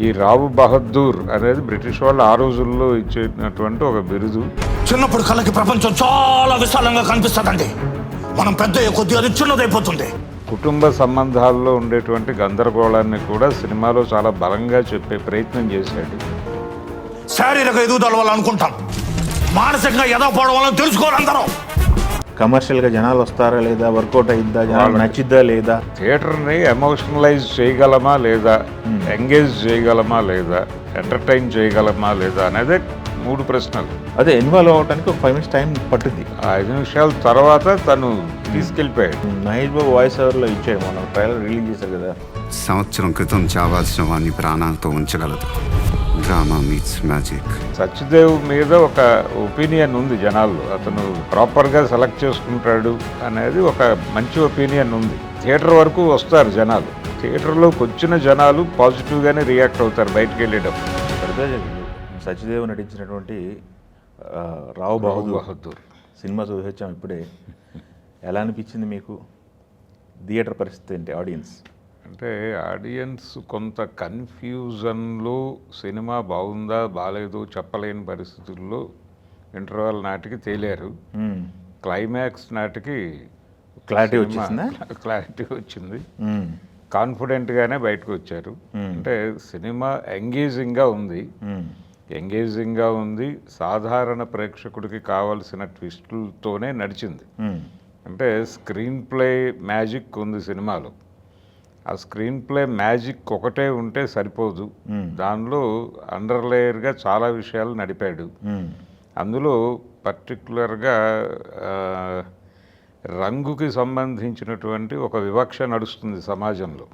ఈ రావు బహదూర్ అనేది బ్రిటిష్ వాళ్ళు ఆ రోజుల్లో ఇచ్చేటటువంటి ఒక బిరుదు. చిన్నప్పుడు కళ్ళకి ప్రపంచం చాలా విశాలంగా కనిపిస్తుందండి, మనం పెద్ద కొద్ది అది చిన్నదైపోతుంది. కుటుంబ సంబంధాల్లో ఉండేటువంటి గందరగోళాన్ని కూడా సినిమాలో చాలా బలంగా చెప్పే ప్రయత్నం చేశాడు. శారీరక ఎదుగుదల వల్ల అనుకుంటాం, మానసికంగా ఎదగపోవడం వల్ల తెలుసుకోవాలి అందరూ. కమర్షియల్గా జనాలు వస్తారా లేదా, వర్కౌట్ అయిద్దా, జనాలు నచ్చిద్దా లేదా, థియేటర్ని ఎమోషనలైజ్ చేయగలమా లేదా, ఎంగేజ్ చేయగలమా లేదా, ఎంటర్టైన్ చేయగలమా లేదా అనేది 3 ప్రశ్నలు. అదే ఇన్వాల్వ్ అవ్వడానికి ఒక 5 minutes టైం పట్టుద్ది. 5 నిమిషాల తర్వాత తను తీసుకెళ్ళిపోయాడు. మహేష్ బాబు వాయిస్ ఓవర్లో ఇచ్చాడు, మనం ట్రైలర్ రిలీజ్ చేశారు కదా. సంవత్సరం క్రితం చావాల్సిన వాడిని ప్రాణాలతో ఉంచగలదు. Drama meets magic. సత్యదేవ్ మీద ఒక ఒపీనియన్ ఉంది జనాల్లో, అతను ప్రాపర్గా సెలెక్ట్ చేసుకుంటాడు అనేది ఒక మంచి ఒపీనియన్ ఉంది. థియేటర్ వరకు వస్తారు జనాలు, థియేటర్లోకి వచ్చిన జనాలు పాజిటివ్గానే రియాక్ట్ అవుతారు బయటకు వెళ్ళేటప్పుడు. సత్యదేవ్ నటించినటువంటి రావు బహదూర్ సినిమా చూసొచ్చాం ఇప్పుడే. ఎలా అనిపించింది మీకు? థియేటర్ పరిస్థితి ఏంటి? ఆడియన్స్ అంటే ఆడియన్స్ కొంత కన్ఫ్యూజన్లో, సినిమా బాగుందా బాగాలేదు చెప్పలేని పరిస్థితుల్లో ఇంటర్వెల్ నాటికి తేలారు. క్లైమాక్స్ నాటికి క్లారిటీ వచ్చిందా? క్లారిటీ వచ్చింది, కాన్ఫిడెంట్గానే బయటకు వచ్చారు. అంటే సినిమా ఎంగేజింగ్గా ఉంది, సాధారణ ప్రేక్షకుడికి కావలసిన ట్విస్టులతోనే నడిచింది. అంటే స్క్రీన్ ప్లే మ్యాజిక్ ఉంది సినిమాలో. ఆ స్క్రీన్ ప్లే మ్యాజిక్ ఒకటే ఉంటే సరిపోదు, దానిలో అండర్లేయర్గా చాలా విషయాలు నడిపాడు. అందులో పర్టికులర్గా రంగుకి సంబంధించినటువంటి ఒక వివక్ష నడుస్తుంది సమాజంలో.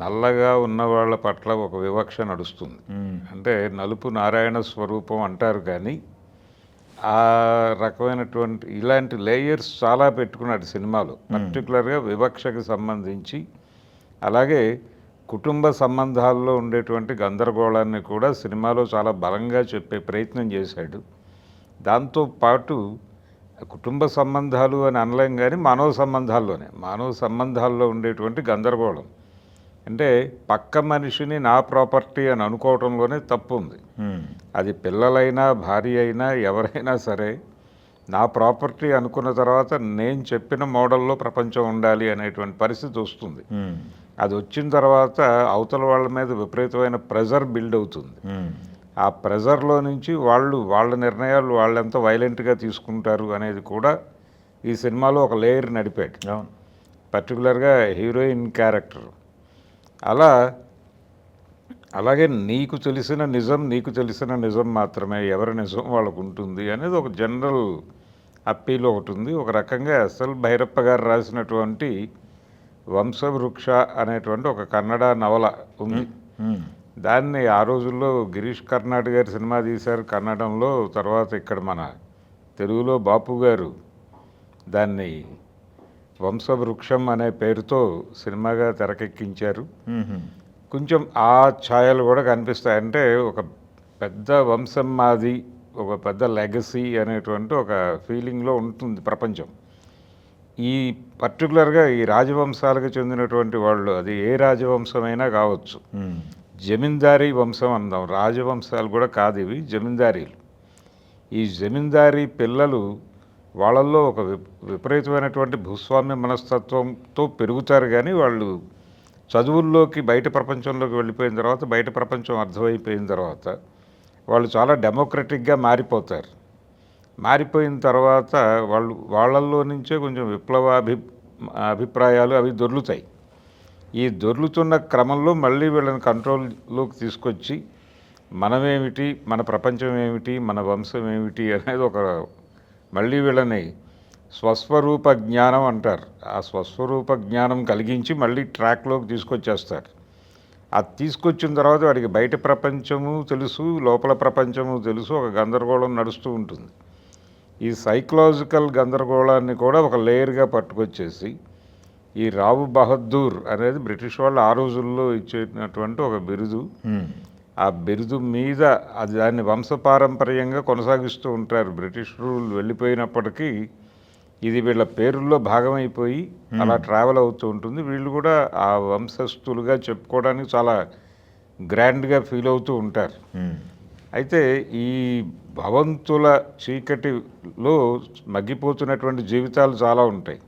నల్లగా ఉన్న వాళ్ళ పట్ల ఒక వివక్ష నడుస్తుంది. అంటే నలుపు నారాయణ స్వరూపం అంటారు, కానీ ఆ రకమైనటువంటి ఇలాంటి లేయర్స్ చాలా పెట్టుకున్నాడు సినిమాలో. పర్టికులర్గా వివక్షకి సంబంధించి, అలాగే కుటుంబ సంబంధాల్లో ఉండేటువంటి గందరగోళాన్ని కూడా సినిమాలో చాలా బలంగా చెప్పే ప్రయత్నం చేశాడు. దాంతోపాటు కుటుంబ సంబంధాలు అని అనలేం, కానీ మానవ సంబంధాల్లో ఉండేటువంటి గందరగోళం. అంటే పక్క మనిషిని నా ప్రాపర్టీ అని అనుకోవటంలోనే తప్పు ఉంది. అది పిల్లలైనా భార్య అయినా ఎవరైనా సరే, నా ప్రాపర్టీ అనుకున్న తర్వాత నేను చెప్పిన మోడల్లో ప్రపంచం ఉండాలి అనేటువంటి పరిస్థితి వస్తుంది. అది వచ్చిన తర్వాత అవతల వాళ్ళ మీద విపరీతమైన ప్రెజర్ బిల్డ్ అవుతుంది. ఆ ప్రెజర్లో నుంచి వాళ్ళ నిర్ణయాలు వాళ్ళు ఎంత వైలెంట్గా తీసుకుంటారు అనేది కూడా ఈ సినిమాలో ఒక లేయర్ నడిపాడు. పర్టికులర్గా హీరోయిన్ క్యారెక్టర్. అలాగే నీకు తెలిసిన నిజం మాత్రమే, ఎవరి నిజం వాళ్ళకు ఉంటుంది అనేది ఒక జనరల్ అప్పీల్ ఒకటి ఉంది. ఒక రకంగా ఎస్ఎల్ భైరప్ప గారు రాసినటువంటి వంశవృక్ష అనేటువంటి ఒక కన్నడ నవల ఉంది. దాన్ని ఆ రోజుల్లో గిరీష్ కర్నాడ్ గారు సినిమా తీశారు కన్నడంలో. తర్వాత ఇక్కడ మన తెలుగులో బాపు గారు దాన్ని వంశవృక్షం అనే పేరుతో సినిమాగా తెరకెక్కించారు. కొంచెం ఆ ఛాయలు కూడా కనిపిస్తాయి. అంటే ఒక పెద్ద వంశం మాది, ఒక పెద్ద లెగసీ అనేటువంటి ఒక ఫీలింగ్లో ఉంటుంది ప్రపంచం. ఈ పర్టికులర్గా ఈ రాజవంశాలకు చెందినటువంటి వాళ్ళు, అది ఏ రాజవంశమైనా కావచ్చు, జమీందారీ వంశం అందాం, రాజవంశాలు కూడా కాదు ఇవి, జమీందారీలు. ఈ జమీందారీ పిల్లలు వాళ్ళల్లో ఒక విపరీతమైనటువంటి భూస్వామ్య మనస్తత్వంతో పెరుగుతారు, కానీ వాళ్ళు చదువుల్లోకి బయట ప్రపంచంలోకి వెళ్ళిపోయిన తర్వాత, బయట ప్రపంచం అర్థమైపోయిన తర్వాత వాళ్ళు చాలా డెమోక్రటిక్గా మారిపోతారు. మారిపోయిన తర్వాత వాళ్ళల్లో నుంచే కొంచెం అభిప్రాయాలు అవి దొర్లుతాయి. ఈ దొర్లుతున్న క్రమంలో మళ్ళీ వీళ్ళని కంట్రోల్లోకి తీసుకొచ్చి మనమేమిటి, మన ప్రపంచం ఏమిటి, మన వంశం ఏమిటి అనేది ఒక మళ్ళీ వీళ్ళని స్వస్వరూప జ్ఞానం అంటారు. ఆ స్వస్వరూప జ్ఞానం కలిగించి మళ్ళీ ట్రాక్లోకి తీసుకొచ్చేస్తారు. అది తీసుకొచ్చిన తర్వాత వాడికి బయట ప్రపంచము తెలుసు, లోపల ప్రపంచము తెలుసు, ఒక గందరగోళం నడుస్తూ ఉంటుంది. ఈ సైకలాజికల్ గందరగోళాన్ని కూడా ఒక లేయర్గా పట్టుకొచ్చేసి, ఈ రావు బహదూర్ అనేది బ్రిటిష్ వాళ్ళు ఆ రోజుల్లో ఇచ్చేటటువంటి ఒక బిరుదు. ఆ బిరుదు మీద అది దాన్ని వంశపారంపర్యంగా కొనసాగిస్తూ ఉంటారు. బ్రిటిష్ రూల్ వెళ్ళిపోయినప్పటికీ ఇది వీళ్ళ పేరుల్లో భాగమైపోయి అలా ట్రావెల్ అవుతూ ఉంటుంది. వీళ్ళు కూడా ఆ వంశస్థులుగా చెప్పుకోవడానికి చాలా గ్రాండ్గా ఫీల్ అవుతూ ఉంటారు. అయితే ఈ భవంతుల చీకటిలో మగ్గిపోతున్నటువంటి జీవితాలు చాలా ఉంటాయి.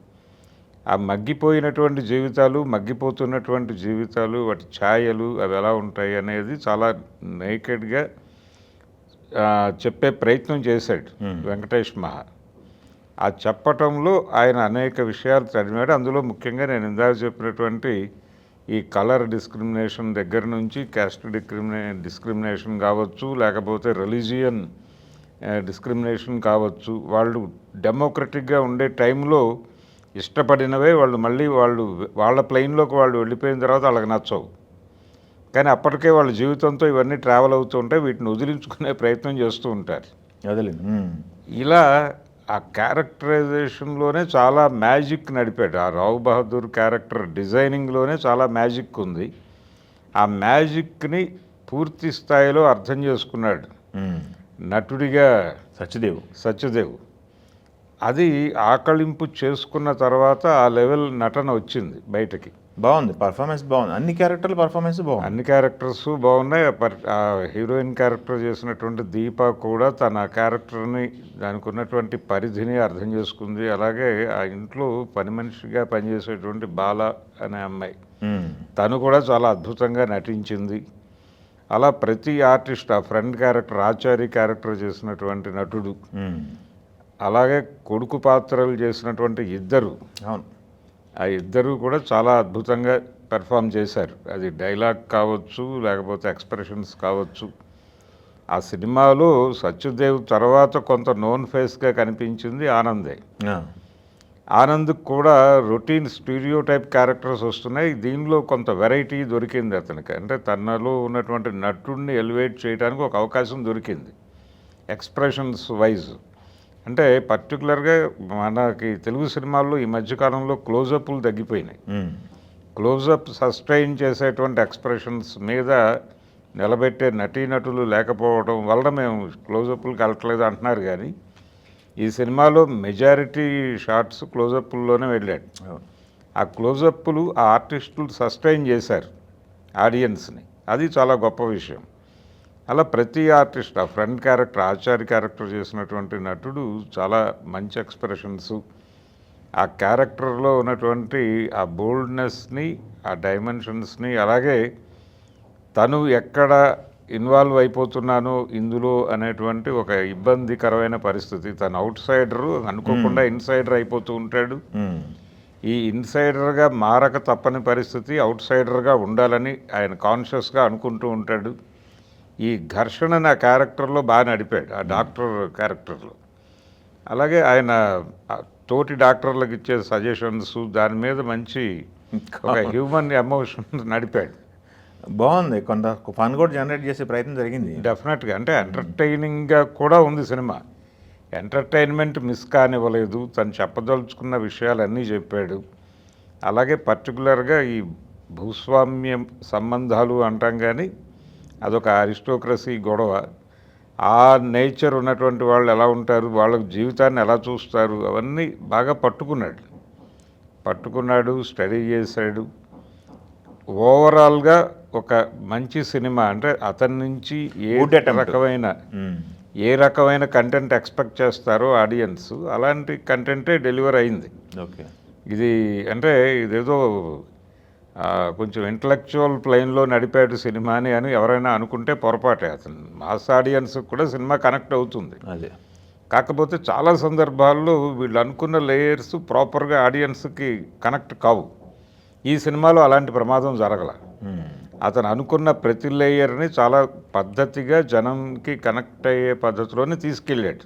ఆ మగ్గిపోయినటువంటి జీవితాలు, మగ్గిపోతున్నటువంటి జీవితాలు, వాటి ఛాయలు అవి ఎలా ఉంటాయి అనేది చాలా నేకెడ్గా చెప్పే ప్రయత్నం చేశాడు వెంకటేష్ మహా. ఆ చెప్పటంలో ఆయన అనేక విషయాలు చదివాడు. అందులో ముఖ్యంగా నేను ఇందాక చెప్పినటువంటి ఈ కలర్ డిస్క్రిమినేషన్ దగ్గర నుంచి క్యాస్ట్ డిస్క్రిమినేషన్ కావచ్చు, లేకపోతే రిలీజియన్ డిస్క్రిమినేషన్ కావచ్చు. వాళ్ళు డెమోక్రటిక్గా ఉండే టైంలో ఇష్టపడినవే వాళ్ళు మళ్ళీ వాళ్ళ ప్లెయిన్లోకి వాళ్ళు వెళ్ళిపోయిన తర్వాత వాళ్ళకి నచ్చవు. కానీ అప్పటికే వాళ్ళ జీవితంతో ఇవన్నీ ట్రావెల్ అవుతూ ఉంటాయి, వీటిని వదిలించుకునే ప్రయత్నం చేస్తూ ఉంటారు. ఇలా ఆ క్యారెక్టరైజేషన్లోనే చాలా మ్యాజిక్ నడిపాడు. ఆ రావు బహదూర్ క్యారెక్టర్ డిజైనింగ్లోనే చాలా మ్యాజిక్ ఉంది. ఆ మ్యాజిక్ని పూర్తి స్థాయిలో అర్థం చేసుకున్నాడు నటుడిగా సత్యదేవ్. అది ఆకళింపు చేసుకున్న తర్వాత ఆ లెవెల్ నటన వచ్చింది బయటకి. బాగుంది, పర్ఫార్మెన్స్ బాగుంది, అన్ని క్యారెక్టర్ల పర్ఫార్మెన్స్ బాగుంది, అన్ని క్యారెక్టర్స్ బాగున్నాయి. ఆ హీరోయిన్ క్యారెక్టర్ చేసినటువంటి దీప కూడా తన క్యారెక్టర్ని, దానికి ఉన్నటువంటి పరిధిని అర్థం చేసుకుంది. అలాగే ఆ ఇంట్లో పని మనిషిగా పనిచేసేటువంటి బాల అనే అమ్మాయి, తను కూడా చాలా అద్భుతంగా నటించింది. అలా ప్రతి ఆర్టిస్ట్, ఆ ఫ్రెండ్ క్యారెక్టర్, ఆచారి క్యారెక్టర్ చేసినటువంటి నటుడు, అలాగే కొడుకు పాత్రలు చేసినటువంటి ఇద్దరు, ఆ ఇద్దరు కూడా చాలా అద్భుతంగా పెర్ఫామ్ చేశారు. అది డైలాగ్ కావచ్చు, లేకపోతే ఎక్స్ప్రెషన్స్ కావచ్చు. ఆ సినిమాలో సత్యదేవ్ తర్వాత కొంత నోన్ ఫేస్గా కనిపించింది ఆనందే. ఆనంద్కి కూడా రొటీన్ స్టీరియో టైప్ క్యారెక్టర్స్ వస్తున్నాయి. దీనిలో కొంత వెరైటీ దొరికింది అతనికి. అంటే తనలో ఉన్నటువంటి నటుడిని ఎలివేట్ చేయడానికి ఒక అవకాశం దొరికింది ఎక్స్ప్రెషన్స్ వైజ్. అంటే పర్టికులర్గా మనకి తెలుగు సినిమాల్లో ఈ మధ్యకాలంలో క్లోజప్లు తగ్గిపోయినాయి. క్లోజప్ సస్టైన్ చేసేటువంటి ఎక్స్ప్రెషన్స్ మీద నిలబెట్టే నటీనటులు లేకపోవడం వలన మేము క్లోజప్లకు వెళ్ళట్లేదు అంటున్నారు. కానీ ఈ సినిమాలో మెజారిటీ షాట్స్ క్లోజప్ల్లోనే వెళ్ళాడు. ఆ క్లోజప్లు ఆ ఆర్టిస్టులు సస్టైన్ చేశారు ఆడియన్స్ని, అది చాలా గొప్ప విషయం. అలా ప్రతి ఆర్టిస్ట్, ఆ ఫ్రెండ్ క్యారెక్టర్, ఆచార్య క్యారెక్టర్ చేసినటువంటి నటుడు చాలా మంచి ఎక్స్ప్రెషన్స్, ఆ క్యారెక్టర్లో ఉన్నటువంటి ఆ బోల్డ్నెస్ని, ఆ డైమెన్షన్స్ని, అలాగే తను ఎక్కడ ఇన్వాల్వ్ అయిపోతున్నానో ఇందులో అనేటువంటి ఒక ఇబ్బందికరమైన పరిస్థితి. తను అవుట్ సైడరు అనుకోకుండా ఇన్సైడర్ అయిపోతూ ఉంటాడు. ఈ ఇన్సైడర్గా మారక తప్పని పరిస్థితి, అవుట్ సైడర్గా ఉండాలని ఆయన కాన్షియస్గా అనుకుంటూ ఉంటాడు. ఈ ఘర్షణ నా క్యారెక్టర్లో బాగా నడిపాడు, ఆ డాక్టర్ క్యారెక్టర్లో. అలాగే ఆయన తోటి డాక్టర్లకు ఇచ్చే సజెషన్స్, దాని మీద మంచి ఒక హ్యూమన్ ఎమోషన్ నడిపాడు. బాగుంది, కొంత ఫన్ కూడా జనరేట్ చేసే ప్రయత్నం జరిగింది. డెఫినెట్గా, అంటే ఎంటర్టైనింగ్గా కూడా ఉంది సినిమా. Entertainment miss కానివ్వలేదు. తను చెప్పదలుచుకున్న విషయాలన్నీ చెప్పాడు. అలాగే పర్టికులర్గా ఈ భూస్వామ్యం సంబంధాలు అంటాం, కానీ అదొక అరిస్టోక్రసీ గొడవ. ఆ నేచర్ ఉన్నటువంటి వాళ్ళు ఎలా ఉంటారు, వాళ్ళ జీవితాన్ని ఎలా చూస్తారు, అవన్నీ బాగా పట్టుకున్నాడు, స్టడీ చేశాడు. ఓవరాల్గా ఒక మంచి సినిమా. అంటే అతని నుంచి ఏ రకమైన కంటెంట్ ఎక్స్పెక్ట్ చేస్తారో ఆడియన్స్, అలాంటి కంటెంటే డెలివర్ అయింది. ఇది అంటే ఇదేదో కొంచెం ఇంటలెక్చువల్ ప్లెయిన్లో నడిపాడు సినిమాని అని ఎవరైనా అనుకుంటే పొరపాటే. అతను మాస్ ఆడియన్స్ కూడా సినిమా కనెక్ట్ అవుతుంది. కాకపోతే చాలా సందర్భాల్లో వీళ్ళు అనుకున్న లేయర్స్ ప్రాపర్గా ఆడియన్స్కి కనెక్ట్ కావు. ఈ సినిమాలో అలాంటి ప్రమాదం జరగల. అతను అనుకున్న ప్రతి లేయర్ని చాలా పద్ధతిగా జనంకి కనెక్ట్ అయ్యే పద్ధతిలోనే తీసుకెళ్ళాడు.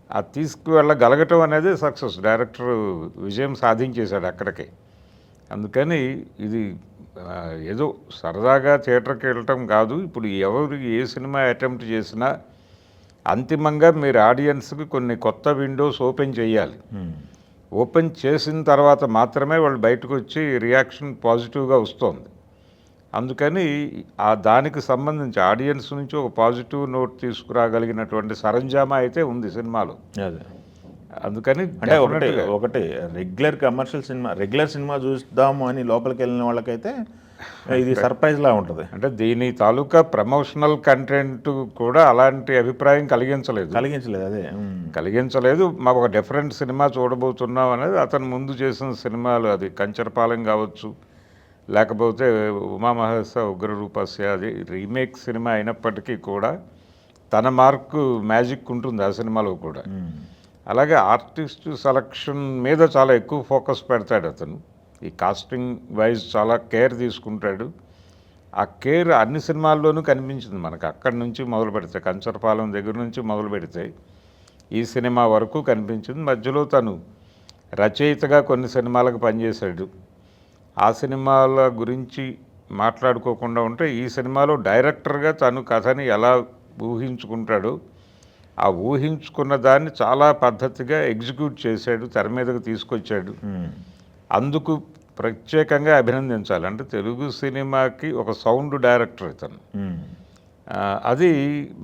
ఆ తీసుకువెళ్ళగలగటం అనేది సక్సెస్. డైరెక్టర్ విజయం సాధించేశాడు అక్కడికి. అందుకని ఇది ఏదో సరదాగా థియేటర్కి వెళ్ళటం కాదు. ఇప్పుడు ఎవరు ఏ సినిమా అటెంప్ట్ చేసినా అంతిమంగా మీరు ఆడియన్స్కి కొన్ని కొత్త విండోస్ ఓపెన్ చేయాలి. ఓపెన్ చేసిన తర్వాత మాత్రమే వాళ్ళు బయటకు వచ్చి రియాక్షన్ పాజిటివ్గా వస్తుంది. అందుకని దానికి సంబంధించి ఆడియన్స్ నుంచి ఒక పాజిటివ్ నోట్ తీసుకురాగలిగినటువంటి సరంజామా అయితే ఉంది సినిమాలో. అందుకని అంటే ఒకటి regular commercial cinema, regular cinema చూద్దాము అని లోపలికి వెళ్ళిన వాళ్ళకైతే ఇది సర్ప్రైజ్ లా ఉంటుంది. అంటే దీని తాలూకా ప్రమోషనల్ కంటెంట్ కూడా అలాంటి అభిప్రాయం కలిగించలేదు. అదే. కలిగించలేదు. మా ఒక డిఫరెంట్ సినిమా చూడబోతున్నాం అనేది అతను ముందు చేసిన సినిమాలు, అది కంచరపాలెం కావచ్చు, లేకపోతే ఉమామహేశ్వర ఉగ్రరూపస్య, అది రీమేక్ సినిమా అయినప్పటికీ కూడా తన మార్కు మ్యాజిక్ ఉంటుంది ఆ సినిమాలో కూడా. అలాగే ఆర్టిస్ట్ సెలక్షన్ మీద చాలా ఎక్కువ ఫోకస్ పెడతాడు అతను. ఈ కాస్టింగ్ వైజ్ చాలా కేర్ తీసుకుంటాడు. ఆ కేర్ అన్ని సినిమాల్లోనూ కనిపించింది మనకు. అక్కడి నుంచి మొదలు పెడితే, కంచరపాలెం దగ్గర నుంచి మొదలు పెడితే ఈ సినిమా వరకు కనిపించింది. మధ్యలో తను రచయితగా కొన్ని సినిమాలకు పనిచేశాడు. ఆ సినిమాల గురించి మాట్లాడుకోకుండా ఉంటే, ఈ సినిమాలో డైరెక్టర్గా తను కథని ఎలా ఊహించుకుంటాడో ఆ ఊహించుకున్న దాన్ని చాలా పద్ధతిగా ఎగ్జిక్యూట్ చేశాడు, తెర మీదకు తీసుకొచ్చాడు. అందుకు ప్రత్యేకంగా అభినందించాలి. అంటే తెలుగు సినిమాకి ఒక సౌండ్ డైరెక్టర్ ఇతను. అది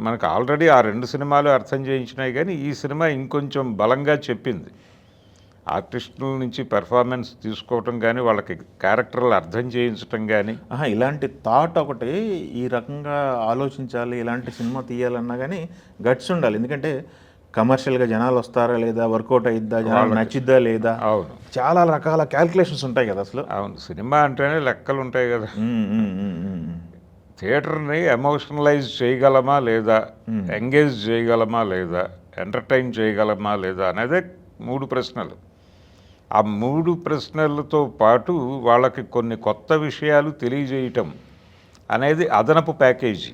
మనకు ఆల్రెడీ ఆ 2 సినిమాలు అర్థం చేయించినాయి, కానీ ఈ సినిమా ఇంకొంచెం బలంగా చెప్పింది. ఆర్టిస్టుల నుంచి పెర్ఫార్మెన్స్ తీసుకోవటం కానీ, వాళ్ళకి క్యారెక్టర్లు అర్థం చేయించటం కానీ. ఇలాంటి థాట్ ఒకటి, ఈ రకంగా ఆలోచించాలి, ఇలాంటి సినిమా తీయాలన్నా కానీ గట్స్ ఉండాలి. ఎందుకంటే కమర్షియల్గా జనాలు వస్తారా లేదా, వర్కౌట్ అయిద్దా, జనాలు నచ్చిద్దా లేదా, అవును, చాలా రకాల క్యాల్కులేషన్స్ ఉంటాయి కదా అసలు. అవును, సినిమా అంటేనే లెక్కలు ఉంటాయి కదా. థియేటర్ని ఎమోషనలైజ్ చేయగలమా లేదా, ఎంగేజ్ చేయగలమా లేదా, ఎంటర్టైన్ చేయగలమా లేదా అనేదే 3 ప్రశ్నలు. ఆ 3 ప్రశ్నలతో పాటు వాళ్ళకి కొన్ని కొత్త విషయాలు తెలియజేయటం అనేది అదనపు ప్యాకేజీ.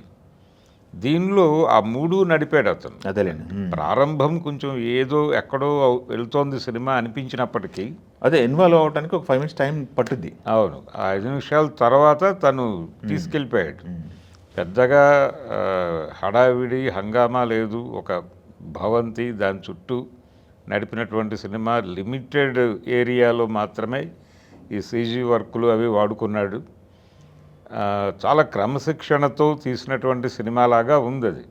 దీనిలో ఆ 3 నడిపాడు అతను. అదేలేండి. ప్రారంభం కొంచెం ఏదో ఎక్కడో వెళ్తోంది సినిమా అనిపించినప్పటికీ, అదే ఇన్వాల్వ్ అవ్వడానికి ఒక 5 minutes టైం పట్టుద్ది. అవును, ఆ 5 నిమిషాల తర్వాత తను తీసుకెళ్ళిపోయాడు. పెద్దగా హడావిడి హంగామా లేదు. ఒక భవంతి, దాని చుట్టూ నడిపినటువంటి సినిమా. లిమిటెడ్ ఏరియాలో మాత్రమే ఈ సీజీ వర్కులు అవి వాడుకున్నాడు. చాలా క్రమశిక్షణతో తీసినటువంటి సినిమాలాగా ఉంది అది.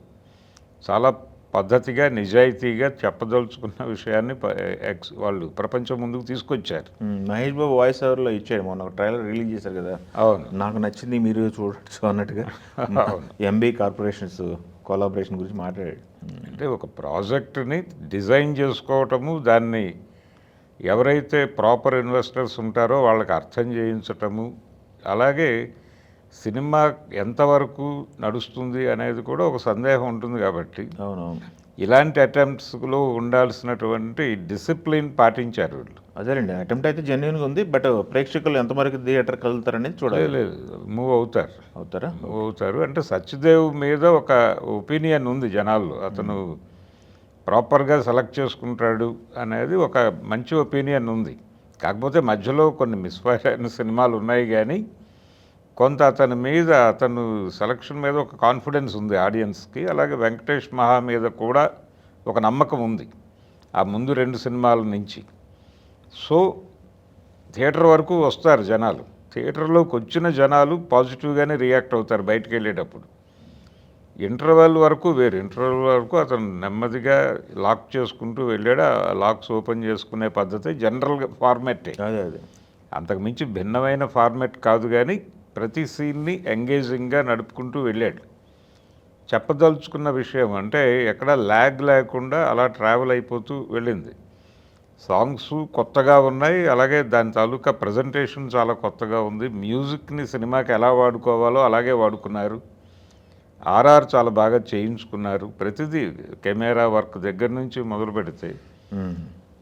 చాలా పద్ధతిగా, నిజాయితీగా చెప్పదలుచుకున్న విషయాన్ని వాళ్ళు ప్రపంచం ముందుకు తీసుకొచ్చారు. మహేష్ బాబు వాయిస్ ఓవర్లో ఇచ్చాడు, మొన్న ఒక ట్రైలర్ రిలీజ్ చేశారు కదా. అవును, నాకు నచ్చింది, మీరు చూడొచ్చు అన్నట్టుగా. ఎంబీ కార్పొరేషన్స్ కొలాబరేషన్ గురించి మాట్లాడాడు. అంటే ఒక ప్రాజెక్ట్ని డిజైన్ చేసుకోవటము, దాన్ని ఎవరైతే ప్రాపర్ ఇన్వెస్టర్స్ ఉంటారో వాళ్ళకి అర్థం చేయించటము, అలాగే సినిమా ఎంతవరకు నడుస్తుంది అనేది కూడా ఒక సందేహం ఉంటుంది. కాబట్టి అవునవును, ఇలాంటి అటెంప్ట్స్లో ఉండాల్సినటువంటి డిసిప్లిన్ పాటించారు వీళ్ళు. అదేలేండి, అటెంప్ట్ అయితే జెన్యున్గా ఉంది. బట్ ప్రేక్షకులు ఎంతవరకు థియేటర్కి వెళ్తారనేది చూడాలి. లేదు, మూవ్ అవుతారా. అంటే సత్యదేవ్ మీద ఒక ఒపీనియన్ ఉంది జనాల్లో. అతను ప్రాపర్గా సెలెక్ట్ చేసుకుంటాడు అనేది ఒక మంచి ఒపీనియన్ ఉంది. కాకపోతే మధ్యలో కొన్ని మిస్ఫైర్ అయిన సినిమాలు ఉన్నాయి, కానీ కొంత అతను సెలక్షన్ మీద ఒక కాన్ఫిడెన్స్ ఉంది ఆడియన్స్కి. అలాగే వెంకటేష్ మహా మీద కూడా ఒక నమ్మకం ఉంది ఆ ముందు 2 సినిమాల నుంచి. సో థియేటర్ వరకు వస్తారు జనాలు. థియేటర్లోకి వచ్చిన జనాలు పాజిటివ్గానే రియాక్ట్ అవుతారు బయటికి వెళ్ళేటప్పుడు. ఇంటర్వెల్ వరకు వేరు. ఇంటర్వెల్ వరకు అతను నెమ్మదిగా లాక్ చేసుకుంటూ వెళ్ళాడు. ఆ లాక్స్ ఓపెన్ చేసుకునే పద్ధతి జనరల్గా ఫార్మాటే. అదే అంతకుమించి భిన్నమైన ఫార్మాట్ కాదు, కానీ ప్రతి సీన్ని ఎంగేజింగ్గా నడుపుకుంటూ వెళ్ళాడు. చెప్పదలుచుకున్న విషయం అంటే ఎక్కడ ల్యాగ్ లేకుండా అలా ట్రావెల్ అయిపోతూ వెళ్ళింది. సాంగ్స్ కొత్తగా ఉన్నాయి, అలాగే దాని తాలూకా ప్రజెంటేషన్ చాలా కొత్తగా ఉంది. మ్యూజిక్ని సినిమాకి ఎలా వాడుకోవాలో అలాగే వాడుకున్నారు. ఆర్ఆర్ చాలా బాగా చేయించుకున్నారు. ప్రతిదీ కెమెరా వర్క్ దగ్గర నుంచి మొదలు పెడితే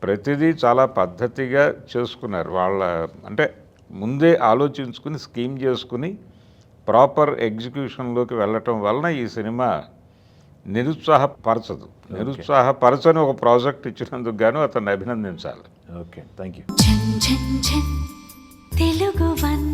ప్రతిదీ చాలా పద్ధతిగా చేసుకున్నారు. వాళ్ళ అంటే ముందే ఆలోచించుకుని, స్కీమ్ చేసుకుని ప్రాపర్ ఎగ్జిక్యూషన్లోకి వెళ్ళటం వలన ఈ సినిమా నిరుత్సాహపరచని ఒక ప్రాజెక్ట్ ఇచ్చినందుకు గాను అతన్ని అభినందించాలి. Okay, thank you. Telugu one